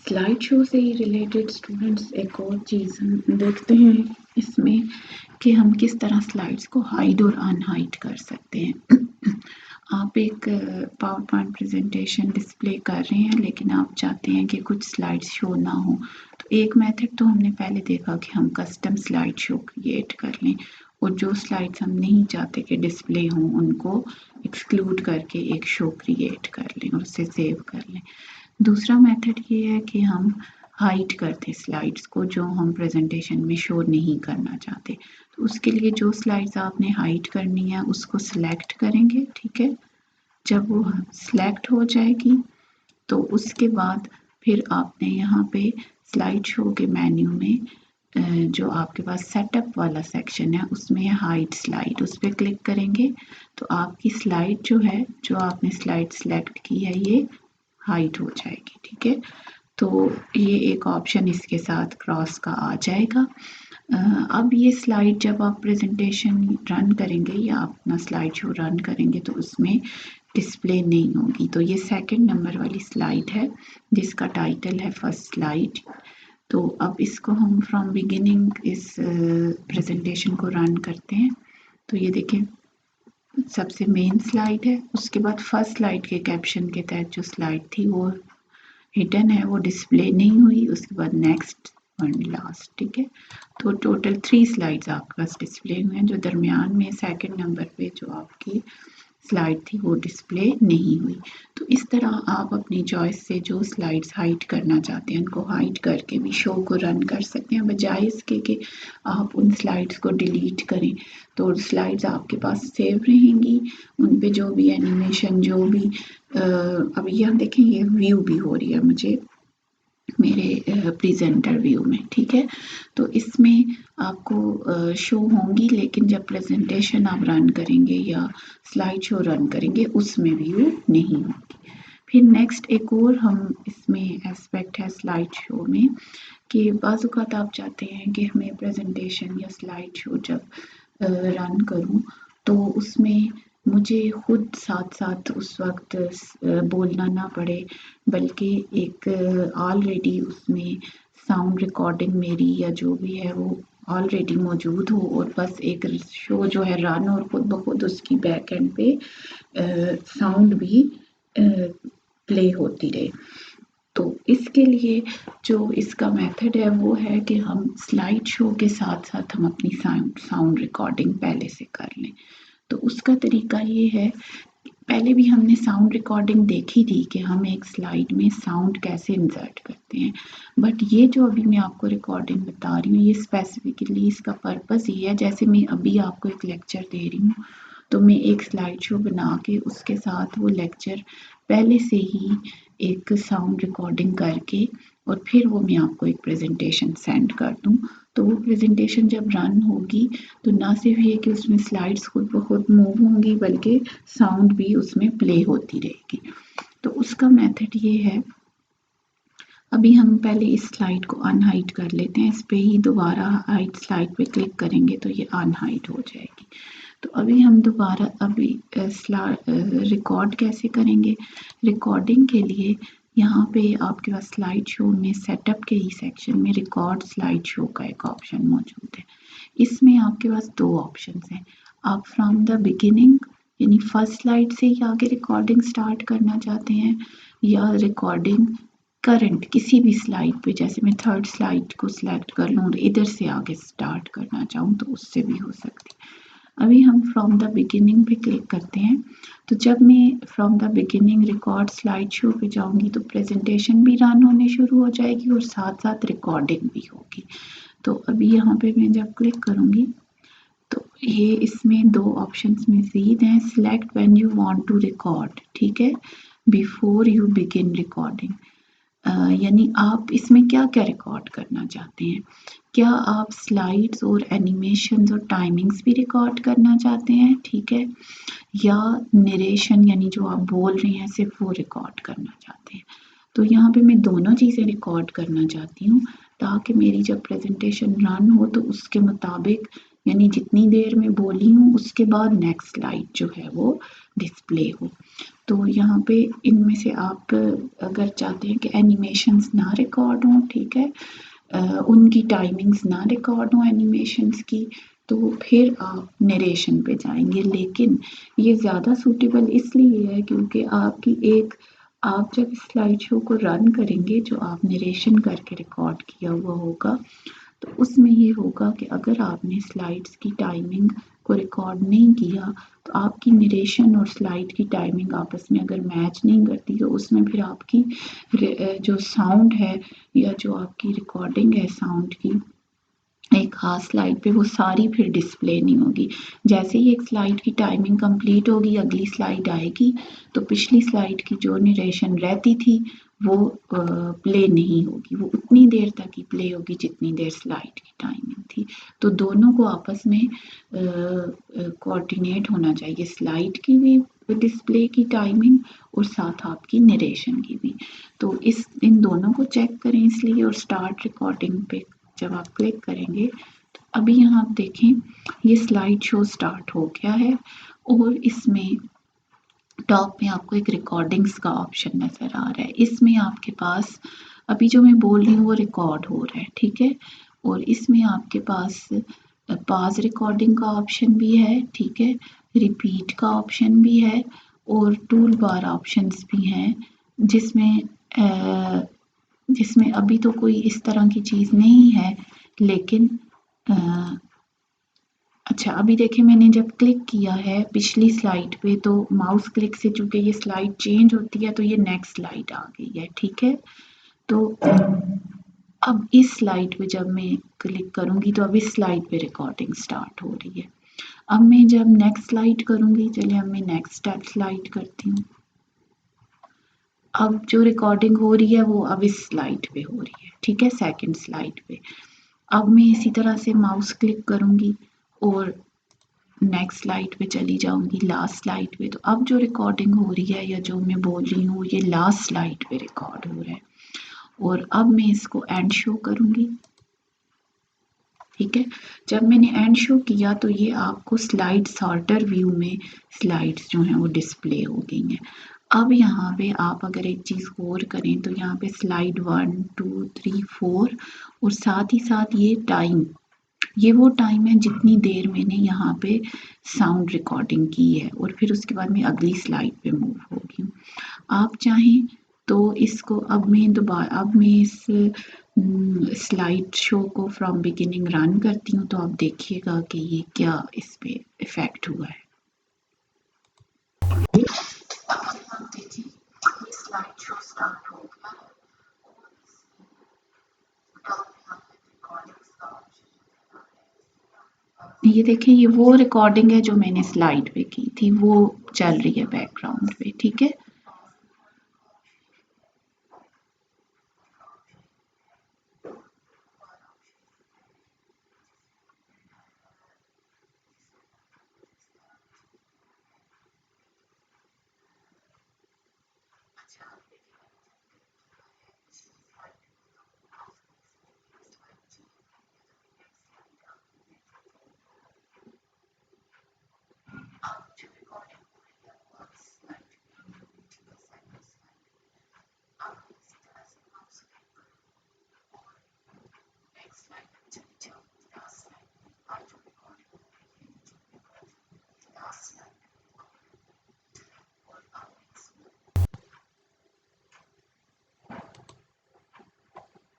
Slide show से ही related students एक और चीज़ हम देखते हैं इसमें कि हम किस तरह स्लाइड्स को हाइड और अनहाइड कर सकते हैं। आप एक पावर पॉइंट प्रेजेंटेशन डिस्प्ले कर रहे हैं लेकिन आप चाहते हैं कि कुछ स्लाइड्स शो ना हो, तो एक मेथड तो हमने पहले देखा कि हम कस्टम स्लाइड शो क्रिएट कर लें और जो स्लाइड्स हम नहीं चाहते कि डिस्प्ले हों उनको एक्सक्लूड करके एक शो क्रिएट कर लें और उसे सेव कर लें। दूसरा मेथड ये है कि हम हाइड कर दें स्लाइड्स को जो हम प्रेजेंटेशन में शो नहीं करना चाहते। तो उसके लिए जो स्लाइड्स आपने हाइड करनी है उसको सिलेक्ट करेंगे, ठीक है। जब वो सिलेक्ट हो जाएगी तो उसके बाद फिर आपने यहाँ पे स्लाइड शो के मेन्यू में जो आपके पास सेटअप वाला सेक्शन है उसमें हाइड स्लाइड, उस पर क्लिक करेंगे तो आपकी स्लाइड जो है, जो आपने स्लाइड सिलेक्ट की है, ये हाइड हो जाएगी, ठीक है। तो ये एक ऑप्शन इसके साथ क्रॉस का आ जाएगा। अब ये स्लाइड जब आप प्रेजेंटेशन रन करेंगे या अपना स्लाइड शो रन करेंगे तो उसमें डिस्प्ले नहीं होगी। तो ये सेकंड नंबर वाली स्लाइड है जिसका टाइटल है फर्स्ट स्लाइड। तो अब इसको हम फ्रॉम बिगिनिंग इस प्रेजेंटेशन को रन करते हैं। तो ये देखें, सबसे मेन स्लाइड है, उसके बाद फर्स्ट स्लाइड के कैप्शन के तहत जो स्लाइड थी वो हिडन है, वो डिस्प्ले नहीं हुई। उसके बाद नेक्स्ट और लास्ट, ठीक है। तो टोटल 3 स्लाइड्स आपके पास डिस्प्ले हुए हैं। जो दरमियान में सेकंड नंबर पे जो आपकी स्लाइड थी वो डिस्प्ले नहीं हुई। तो इस तरह आप अपनी चॉइस से जो स्लाइड्स हाइड करना चाहते हैं उनको हाइड करके भी शो को रन कर सकते हैं, बजाय इसके कि आप उन स्लाइड्स को डिलीट करें। तो स्लाइड्स आपके पास सेव रहेंगी, उन पे जो भी एनिमेशन जो भी अब ये हम देखें, ये व्यू भी हो रही है मुझे मेरे प्रेजेंटर व्यू में, ठीक है। तो इसमें आपको शो होंगी, लेकिन जब प्रेजेंटेशन आप रन करेंगे या स्लाइड शो रन करेंगे उसमें व्यू नहीं होगी। फिर नेक्स्ट एक और हम इसमें एस्पेक्ट है स्लाइड शो में कि बाज़ औक़ात आप चाहते हैं कि हमें प्रेजेंटेशन या स्लाइड शो जब रन करूं तो उसमें मुझे खुद साथ साथ उस वक्त बोलना ना पड़े, बल्कि एक ऑलरेडी उसमें साउंड रिकॉर्डिंग मेरी या जो भी है वो ऑलरेडी मौजूद हो और बस एक शो जो है रन और खुद ब खुद उसकी बैक एंड पे साउंड भी प्ले होती रहे। तो इसके लिए जो इसका मेथड है वो है कि हम स्लाइड शो के साथ साथ हम अपनी साउंड रिकॉर्डिंग पहले से कर लें। तो उसका तरीका ये है, पहले भी हमने साउंड रिकॉर्डिंग देखी थी कि हम एक स्लाइड में साउंड कैसे इंसर्ट करते हैं, बट ये जो अभी मैं आपको रिकॉर्डिंग बता रही हूँ ये स्पेसिफिकली इसका पर्पस ये है, जैसे मैं अभी आपको एक लेक्चर दे रही हूँ तो मैं एक स्लाइड शो बना के उसके साथ वो लेक्चर पहले से ही एक साउंड रिकॉर्डिंग करके और फिर वो मैं आपको एक प्रेजेंटेशन सेंड कर दूँ। तो वो प्रेजेंटेशन जब रन होगी तो ना सिर्फ ये कि उसमें स्लाइड्स खुद ब खुद मूव होंगी बल्कि साउंड भी उसमें प्ले होती रहेगी। तो उसका मेथड ये है, अभी हम पहले इस स्लाइड को अनहाइड कर लेते हैं। इस पे ही दोबारा हाइड स्लाइड पे क्लिक करेंगे तो ये अनहाइड हो जाएगी। तो अभी हम दोबारा रिकॉर्ड कैसे करेंगे। रिकॉर्डिंग के लिए यहाँ पे आपके पास स्लाइड शो में सेटअप के ही सेक्शन में रिकॉर्ड स्लाइड शो का एक ऑप्शन मौजूद है। इसमें आपके पास 2 ऑप्शन हैं। आप फ्रॉम द बिगिनिंग यानी फर्स्ट स्लाइड से ही आगे रिकॉर्डिंग स्टार्ट करना चाहते हैं या रिकॉर्डिंग करंट किसी भी स्लाइड पे, जैसे मैं थर्ड स्लाइड को सिलेक्ट कर लूँ और इधर से आगे स्टार्ट करना चाहूँ तो उससे भी हो सकती है। अभी हम फ्रॉम द बिगिनिंग पे क्लिक करते हैं। तो जब मैं from the beginning record slide show पे जाऊंगी तो प्रेजेंटेशन भी रन होने शुरू हो जाएगी और साथ साथ रिकॉर्डिंग भी होगी। तो अभी यहाँ पे मैं जब क्लिक करूंगी तो ये इसमें 2 ऑप्शंस मज़ीद हैं। Select when you want to record, ठीक है, बिफोर यू बिगिन रिकॉर्डिंग। यानी आप इसमें क्या क्या रिकॉर्ड करना चाहते हैं। क्या आप स्लाइड्स और एनिमेशंस और टाइमिंग्स भी रिकॉर्ड करना चाहते हैं, ठीक है, या नरेशन यानी जो आप बोल रहे हैं सिर्फ वो रिकॉर्ड करना चाहते हैं। तो यहाँ पे मैं दोनों चीज़ें रिकॉर्ड करना चाहती हूँ ताकि मेरी जब प्रेजेंटेशन रन हो तो उसके मुताबिक यानी जितनी देर में बोली हूँ उसके बाद नेक्स्ट स्लाइड जो है वो डिस्प्ले हो। तो यहाँ पे इनमें से आप अगर चाहते हैं कि एनिमेशंस ना रिकॉर्ड हों, ठीक है, उनकी टाइमिंग्स ना रिकॉर्ड हों एनिमेशंस की, तो फिर आप नरेशन पे जाएंगे। लेकिन ये ज़्यादा सूटेबल इसलिए है क्योंकि आप जब स्लाइड शो को रन करेंगे, जो आप नरेशन करके रिकॉर्ड किया हुआ होगा, तो उसमें ये होगा कि अगर आपने स्लाइड्स की टाइमिंग को रिकॉर्ड नहीं किया, तो आपकी नरेशन और स्लाइड की टाइमिंग आपस में अगर मैच नहीं करती, तो उसमें फिर आपकी जो साउंड है या जो आपकी रिकॉर्डिंग है साउंड की एक खास स्लाइड पे, वो सारी फिर डिस्प्ले नहीं होगी। जैसे ही एक स्लाइड की टाइमिंग कंप्लीट होगी, अगली स्लाइड आएगी, तो पिछली स्लाइड की जो नरेशन रहती थी वो प्ले नहीं होगी, वो उतनी देर तक ही प्ले होगी जितनी देर स्लाइड की टाइमिंग थी। तो दोनों को आपस में कोऑर्डिनेट होना चाहिए, स्लाइड की भी डिस्प्ले की टाइमिंग और साथ आपकी नरेशन की भी। तो इन दोनों को चेक करें इसलिए, और स्टार्ट रिकॉर्डिंग पे जब आप क्लिक करेंगे, तो अभी यहाँ आप देखें ये स्लाइड शो स्टार्ट हो गया है और इसमें टॉप में आपको एक रिकॉर्डिंग्स का ऑप्शन नज़र आ रहा है। इसमें आपके पास अभी जो मैं बोल रही हूँ वो रिकॉर्ड हो रहा है, ठीक है, और इसमें आपके पास पॉज रिकॉर्डिंग का ऑप्शन भी है, ठीक है, रिपीट का ऑप्शन भी है और टूल बार ऑप्शंस भी हैं, जिसमें अभी तो कोई इस तरह की चीज़ नहीं है, लेकिन अच्छा अभी देखिए मैंने जब क्लिक किया है पिछली स्लाइड पे, तो माउस क्लिक से चूंकि ये स्लाइड चेंज होती है तो ये नेक्स्ट स्लाइड आ गई है, ठीक है। तो अब इस स्लाइड पे जब मैं क्लिक करूंगी तो अब इस स्लाइड पे रिकॉर्डिंग स्टार्ट हो रही है। अब मैं जब नेक्स्ट स्लाइड करूंगी, चलिए अब मैं नेक्स्ट स्लाइड करती हूँ। अब जो रिकॉर्डिंग हो रही है वो अब इस स्लाइड पे हो रही है, ठीक है, सेकंड स्लाइड पे। अब मैं इसी तरह से माउस क्लिक करूंगी और नेक्स्ट स्लाइड पे चली जाऊंगी, लास्ट स्लाइड पे। तो अब जो रिकॉर्डिंग हो रही है या जो मैं बोल रही हूँ ये लास्ट स्लाइड पे रिकॉर्ड हो रहा है, और अब मैं इसको एंड शो करूंगी, ठीक है। जब मैंने एंड शो किया तो ये आपको स्लाइड सॉर्टर व्यू में स्लाइड्स जो हैं वो डिस्प्ले हो गई हैं। अब यहाँ पे आप अगर एक चीज़ गौर करें तो यहाँ पे स्लाइड 1 2 3 4 और साथ ही साथ ये टाइम, ये वो टाइम है जितनी देर मैंने यहाँ पे साउंड रिकॉर्डिंग की है, और फिर उसके बाद मैं अगली स्लाइड पे मूव होगी। आप चाहें तो इसको अब मैं इस स्लाइड शो को फ्रॉम बिगिनिंग रन करती हूँ, तो आप देखिएगा कि ये क्या इस पे इफेक्ट हुआ है। आप देखिए ये स्लाइड शो स्टार्ट हो गया है। ये देखिए ये वो रिकॉर्डिंग है जो मैंने स्लाइड पे की थी, वो चल रही है बैकग्राउंड पे, ठीक है।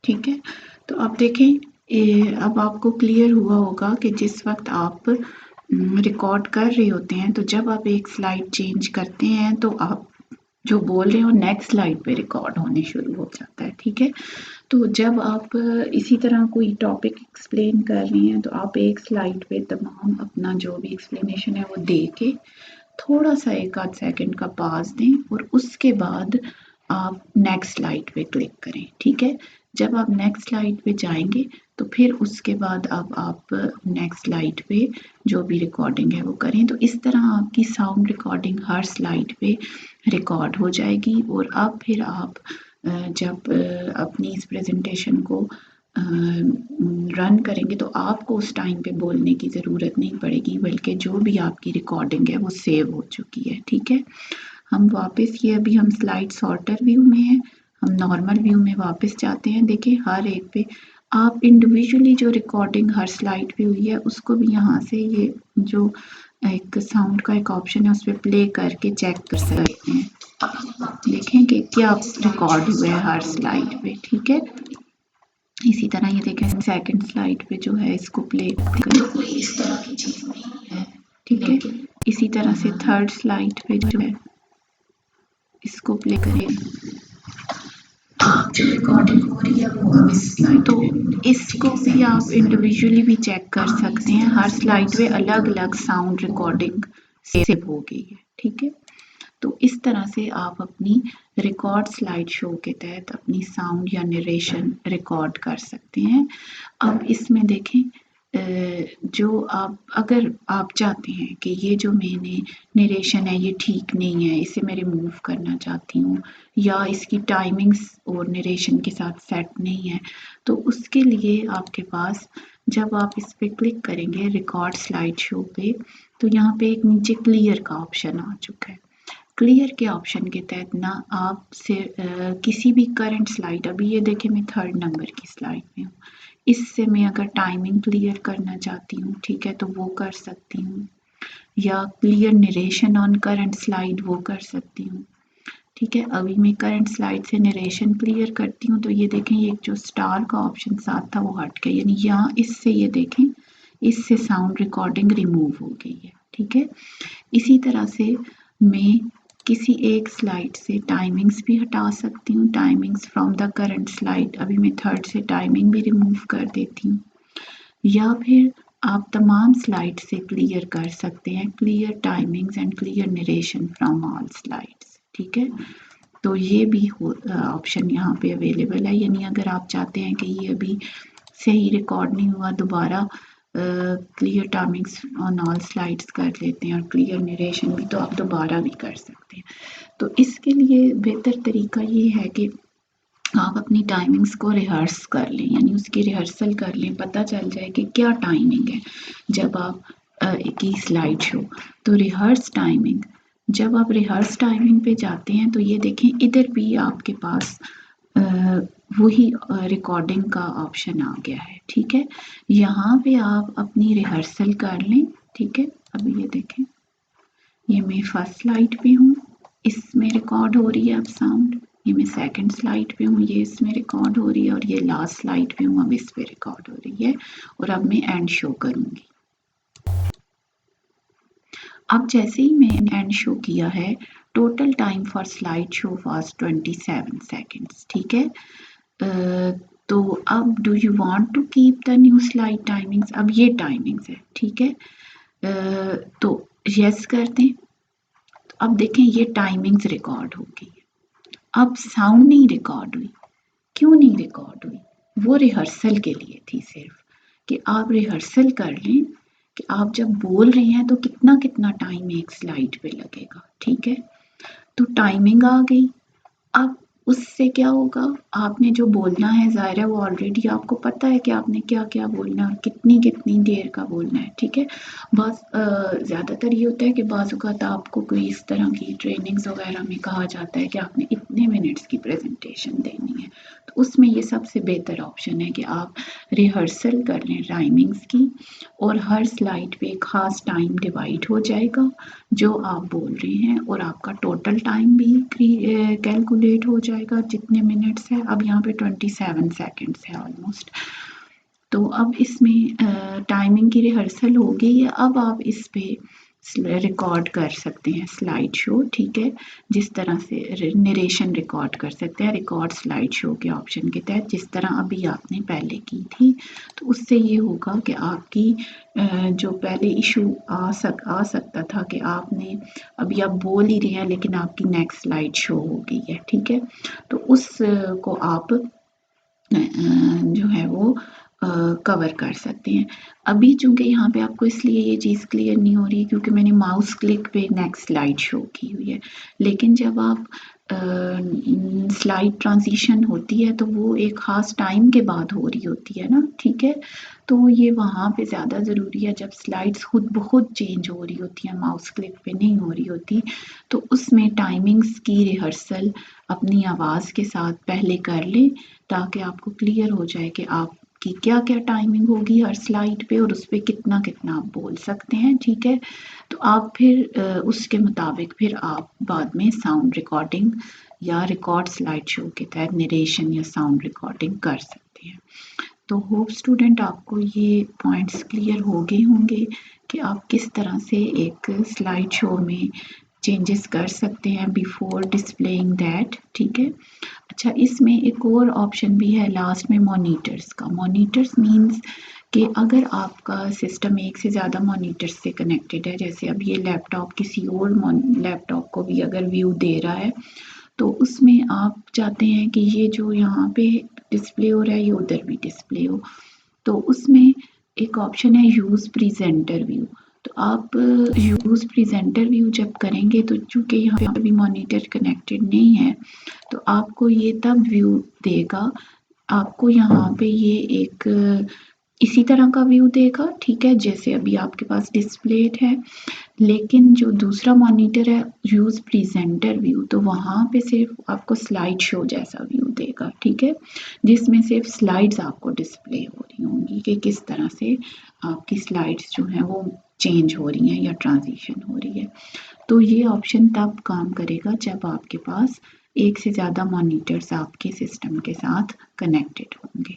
ठीक है, तो अब देखें अब आपको क्लियर हुआ होगा कि जिस वक्त आप रिकॉर्ड कर रहे होते हैं, तो जब आप एक स्लाइड चेंज करते हैं तो आप जो बोल रहे हो नेक्स्ट स्लाइड पे रिकॉर्ड होने शुरू हो जाता है, ठीक है। तो जब आप इसी तरह कोई टॉपिक एक्सप्लेन कर रहे हैं तो आप एक स्लाइड पे तमाम अपना जो भी एक्सप्लेनेशन है वो दे के थोड़ा सा एक आध सेकंड का पास दें और उसके बाद आप नेक्स्ट स्लाइड पे क्लिक करें, ठीक है। जब आप नेक्स्ट स्लाइड पे जाएंगे तो फिर उसके बाद अब आप नेक्स्ट स्लाइड पे जो भी रिकॉर्डिंग है वो करें। तो इस तरह आपकी साउंड रिकॉर्डिंग हर स्लाइड पे रिकॉर्ड हो जाएगी, और अब फिर आप जब अपनी इस प्रेजेंटेशन को रन करेंगे तो आपको उस टाइम पे बोलने की ज़रूरत नहीं पड़ेगी, बल्कि जो भी आपकी रिकॉर्डिंग है वो सेव हो चुकी है, ठीक है। हम वापस ये अभी हम स्लाइड सॉर्टर व्यू में हैं, हम नॉर्मल व्यू में वापस जाते हैं। देखिए हर एक पे आप इंडिविजुअली जो रिकॉर्डिंग हर स्लाइड पे हुई है उसको भी यहाँ से ये जो एक साउंड का एक ऑप्शन है उस पर प्ले करके चेक कर सकते हैं। देखें कि क्या रिकॉर्ड हुआ है हर स्लाइड पे, ठीक है। इसी तरह ये देखें सेकंड स्लाइड पे जो है इसको प्ले कोई इस तरह की चीज नहीं है, ठीक है। इसी तरह से थर्ड स्लाइड पे जो है इसको प्ले करें, जो रिकॉर्डिंग हो रही है वो अब इस स्लाइड तो इसको भी आप इंडिविजुअली भी चेक कर सकते हैं। हर स्लाइड पे अलग अलग साउंड रिकॉर्डिंग सेव हो गई है, ठीक है। तो इस तरह से आप अपनी रिकॉर्ड स्लाइड शो के तहत अपनी साउंड या नरेशन रिकॉर्ड कर सकते हैं। अब इसमें देखें जो आप अगर आप चाहते हैं कि ये जो मैंने नरेशन है ये ठीक नहीं है, इसे मैं रिमूव करना चाहती हूँ, या इसकी टाइमिंग्स और नरेशन के साथ सेट नहीं है, तो उसके लिए आपके पास जब आप इस पर क्लिक करेंगे रिकॉर्ड स्लाइड शो पे, तो यहाँ पे एक नीचे क्लियर का ऑप्शन आ चुका है। क्लियर के ऑप्शन के तहत ना आप से किसी भी करंट स्लाइड, अभी ये देखें मैं थर्ड नंबर की स्लाइड में हूँ, इससे मैं अगर टाइमिंग क्लियर करना चाहती हूँ, ठीक है, तो वो कर सकती हूँ, या clear narration on current slide वो कर सकती हूँ, ठीक है। अभी मैं करंट स्लाइड से नरेशन क्लियर करती हूँ, तो ये देखें ये जो स्टार का ऑप्शन साथ था वो हट गया, यानी यहाँ इससे ये देखें इससे साउंड रिकॉर्डिंग रिमूव हो गई है, ठीक है। इसी तरह से मैं किसी एक स्लाइड से टाइमिंग्स भी हटा सकती हूँ, timings from the current slide, अभी मैं थर्ड से टाइमिंग भी रिमूव कर देती हूँ, या फिर आप तमाम स्लाइड से क्लियर कर सकते हैं, clear timings and clear narration from all slides, ठीक है। तो ये भी ऑप्शन यहाँ पे अवेलेबल है, यानी अगर आप चाहते हैं कि ये अभी सही रिकॉर्ड नहीं हुआ, दोबारा clear timings on all slides कर लेते हैं और क्लियर नरेशन भी, तो आप दोबारा भी कर सकते हैं। तो इसके लिए बेहतर तरीका ये है कि आप अपनी टाइमिंग्स को रिहर्स कर लें, यानी उसकी रिहर्सल कर लें, पता चल जाए कि क्या टाइमिंग है जब आप की स्लाइड शो। तो रिहर्स टाइमिंग, जब आप रिहर्स टाइमिंग पे जाते हैं तो ये देखें इधर भी आपके पास वही रिकॉर्डिंग का ऑप्शन आ गया है, ठीक है। यहाँ पे आप अपनी रिहर्सल कर लें, ठीक है। अभी ये देखें ये मैं फर्स्ट स्लाइड पे हूँ, इसमें रिकॉर्ड हो रही है अब साउंड, ये मैं सेकंड स्लाइड पे हूँ, ये इसमें रिकॉर्ड हो रही है, और ये लास्ट स्लाइड पे हूँ, अब इस पे रिकॉर्ड हो रही है, और अब मैं एंड शो करूँगी। अब जैसे ही मैंने एंड शो किया है, total time for slide show was 27 seconds, ठीक है। तो अब do you want to keep the new slide timings, अब ये टाइमिंग्स है, ठीक है। तो यस कर दें, तो अब देखें ये टाइमिंग्स रिकॉर्ड हो गई, अब साउंड नहीं रिकॉर्ड हुई। क्यों नहीं रिकॉर्ड हुई? वो रिहर्सल के लिए थी सिर्फ, कि आप रिहर्सल कर लें कि आप जब बोल रहे हैं तो कितना कितना टाइम एक स्लाइड पे लगेगा, ठीक है। तो टाइमिंग आ गई, अब उससे क्या होगा, आपने जो बोलना है ज़ाहिर है वो ऑलरेडी आपको पता है कि आपने क्या क्या बोलना है, कितनी कितनी देर का बोलना है, ठीक है। बस ज़्यादातर ये होता है कि बाज़ औक़ात आपको कोई इस तरह की ट्रेनिंग्स वगैरह में कहा जाता है कि आपने इतने मिनट्स की प्रेजेंटेशन देनी है, तो उसमें ये सबसे बेहतर ऑप्शन है कि आप रिहर्सल कर लें टाइमिंग्स की, और हर स्लाइड पे एक ख़ास टाइम डिवाइड हो जाएगा जो आप बोल रहे हैं, और आपका टोटल टाइम भी कैलकुलेट हो जाएगा जितने मिनट्स है। अब यहाँ पे 27 सेकेंड्स है ऑलमोस्ट। तो अब इसमें टाइमिंग की रिहर्सल हो गई है, अब आप इस पे रिकॉर्ड कर सकते हैं स्लाइड शो, ठीक है। जिस तरह से नरेशन रिकॉर्ड कर सकते हैं रिकॉर्ड स्लाइड शो के ऑप्शन के तहत, जिस तरह अभी आपने पहले की थी। तो उससे ये होगा कि आपकी जो पहले इशू आ सकता था कि आपने अभी आप बोल ही रहे हैं लेकिन आपकी नेक्स्ट स्लाइड शो हो गई है, ठीक है। तो उस को आप जो है वो कवर कर सकते हैं। अभी चूँकि यहाँ पे आपको इसलिए ये चीज़ क्लियर नहीं हो रही क्योंकि मैंने माउस क्लिक पे नेक्स्ट स्लाइड शो की हुई है, लेकिन जब आप स्लाइड ट्रांजिशन होती है तो वो एक ख़ास टाइम के बाद हो रही होती है ना, ठीक है? तो ये वहाँ पे ज़्यादा ज़रूरी है जब स्लाइड्स खुद ब खुद चेंज हो रही होती हैं, माउस क्लिक पे नहीं हो रही होती, तो उसमें टाइमिंग्स की रिहर्सल अपनी आवाज़ के साथ पहले कर लें ताकि आपको क्लियर हो जाए कि आपकी क्या-क्या टाइमिंग होगी हर स्लाइड पे और उस पे कितना-कितना आप बोल सकते हैं, ठीक है? तो आप फिर उसके मुताबिक फिर आप बाद में साउंड रिकॉर्डिंग या रिकॉर्ड स्लाइड शो के तहत नरेशन या साउंड रिकॉर्डिंग कर सकते हैं। तो होप स्टूडेंट आपको ये पॉइंट्स क्लियर हो गए होंगे कि आप किस तरह से एक स्लाइड शो में चेंजेस कर सकते हैं बिफोर डिस्प्लेइंग दैट, ठीक है? अच्छा, इसमें एक और ऑप्शन भी है लास्ट में मॉनिटर्स का। मॉनिटर्स मीन्स कि अगर आपका सिस्टम एक से ज़्यादा मॉनिटर्स से कनेक्टेड है, जैसे अब ये लैपटॉप किसी और लैपटॉप को भी अगर व्यू दे रहा है, तो उसमें आप चाहते हैं कि ये जो यहाँ पे डिस्प्ले हो रहा है ये उधर भी डिस्प्ले हो, तो उसमें एक ऑप्शन है यूज़ प्रेजेंटर व्यू। तो आप यूज़ प्रेजेंटर व्यू जब करेंगे तो चूँकि यहाँ पे भी मॉनिटर कनेक्टेड नहीं है, तो आपको ये तब व्यू देगा, आपको यहाँ पे ये एक इसी तरह का व्यू देगा, ठीक है? जैसे अभी आपके पास डिस्प्लेड है, लेकिन जो दूसरा मॉनिटर है यूज़ प्रेजेंटर व्यू, तो वहाँ पे सिर्फ आपको स्लाइड शो जैसा व्यू देगा, ठीक है? जिसमें सिर्फ स्लाइड्स आपको डिस्प्ले हो रही होंगी कि किस तरह से आपकी स्लाइड्स जो हैं वो चेंज हो रही हैं या ट्रांजिशन हो रही है। तो ये ऑप्शन तब काम करेगा जब आपके पास एक से ज़्यादा मॉनिटर्स आपके सिस्टम के साथ कनेक्टेड होंगे।